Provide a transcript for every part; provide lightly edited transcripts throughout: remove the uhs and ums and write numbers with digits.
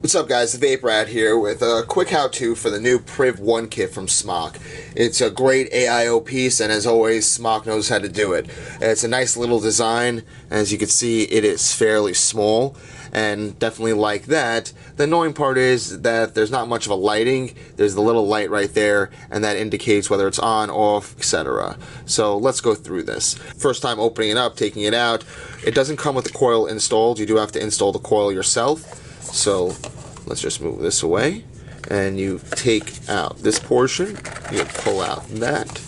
What's up guys, the Vape Rat here with a quick how-to for the new Priv 1 kit from Smok. It's a great AIO piece, and as always, Smok knows how to do it. It's a nice little design. As you can see, it is fairly small, and definitely like that. The annoying part is that there's not much of a lighting. There's the little light right there, and that indicates whether it's on, off, etc. So let's go through this. First time opening it up, taking it out. It doesn't come with the coil installed. You do have to install the coil yourself. So let's just move this away, and you take out this portion, you pull out that,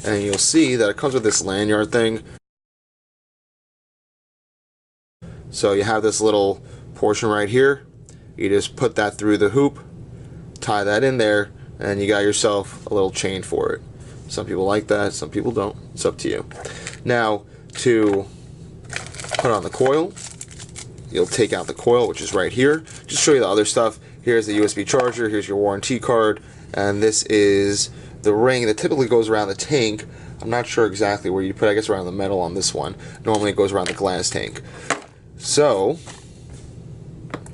and you'll see that it comes with this lanyard thing. So you have this little portion right here, you just put that through the hoop, tie that in there, and you got yourself a little chain for it. Some people like that, some people don't. It's up to you. Now, to put on the coil, you'll take out the coil, which is right here. Just show you the other stuff. Here's the USB charger, here's your warranty card, and this is the ring that typically goes around the tank. I'm not sure exactly where you put it, I guess around the metal on this one. Normally it goes around the glass tank. So,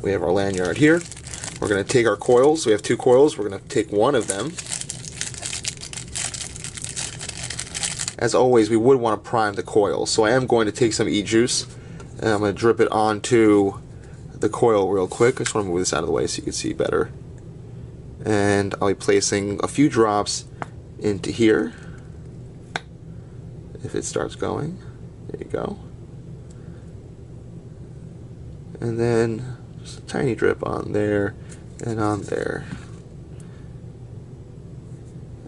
we have our lanyard here. We're going to take our coils. We have two coils. We're going to take one of them. As always, we would want to prime the coil. So I am going to take some e-juice, and I'm going to drip it onto the coil real quick. I just want to move this out of the way so you can see better. And I'll be placing a few drops into here. If it starts going, there you go. And then just a tiny drip on there and on there.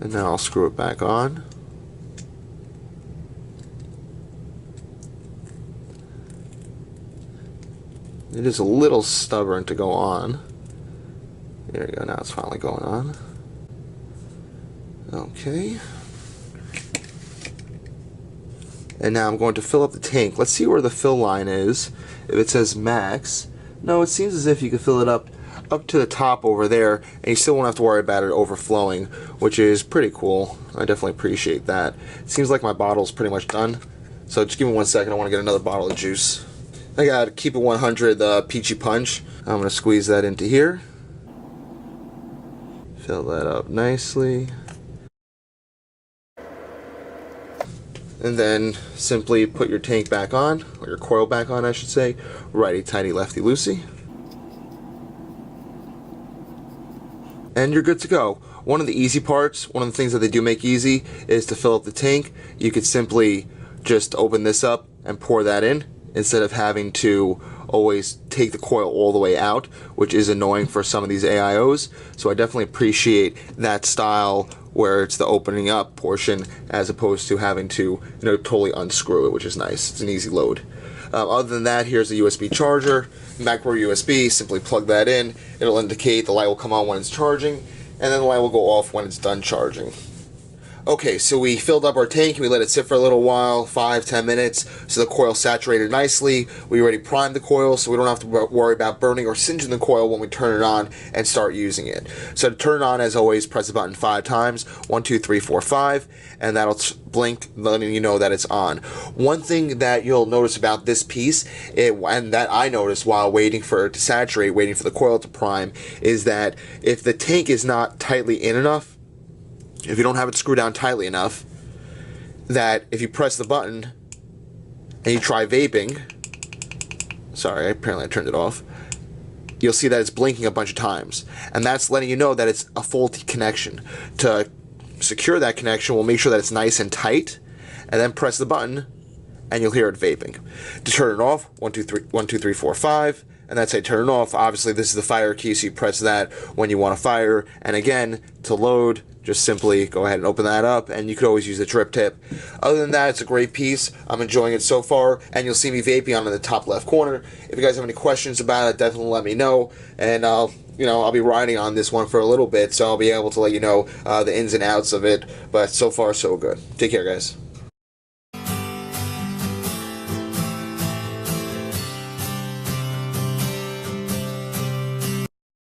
And now I'll screw it back on. It is a little stubborn to go on. There we go, now it's finally going on. Okay. And now I'm going to fill up the tank. Let's see where the fill line is. If it says max, no, it seems as if you could fill it up to the top over there, and you still won't have to worry about it overflowing, which is pretty cool. I definitely appreciate that. It seems like my bottle's pretty much done. So just give me 1 second, I want to get another bottle of juice. I got Keep It 100 Peachy Punch. I'm going to squeeze that into here. Fill that up nicely. And then simply put your tank back on, or your coil back on I should say. Righty-tighty, lefty-loosey. And you're good to go. One of the easy parts, one of the things that they do make easy, is to fill up the tank. You could simply just open this up and pour that in, instead of having to always take the coil all the way out, which is annoying for some of these AIOs. So I definitely appreciate that style where it's the opening up portion as opposed to having to, totally unscrew it, which is nice. It's an easy load. Other than that, here's the USB charger, macro USB. Simply plug that in. It'll indicate the light will come on when it's charging, and then the light will go off when it's done charging. Okay, so we filled up our tank and we let it sit for a little while, 5-10 minutes, so the coil saturated nicely. We already primed the coil, so we don't have to worry about burning or singeing the coil when we turn it on and start using it. So to turn it on, as always, press the button 5 times, 1, 2, 3, 4, 5, and that'll blink, letting you know that it's on. One thing that you'll notice about this piece, and that I noticed while waiting for it to saturate, waiting for the coil to prime, is that if the tank is not tightly in enough, if you don't have it screwed down tightly enough, that if you press the button and you try vaping, sorry, apparently I turned it off, you'll see that it's blinking a bunch of times. And that's letting you know that it's a faulty connection. To secure that connection, we'll make sure that it's nice and tight, and then press the button, and you'll hear it vaping. To turn it off, 1, 2, 3, 1, 2, 3, 4, 5, and that's how you turn it off. Obviously, this is the fire key, so you press that when you want to fire. And again, to load, just simply go ahead and open that up, and you could always use a drip tip. Other than that, it's a great piece. I'm enjoying it so far, and you'll see me vaping on in the top left corner. If you guys have any questions about it, definitely let me know, and I'll be riding on this one for a little bit, so I'll be able to let you know the ins and outs of it. But so far, so good. Take care, guys.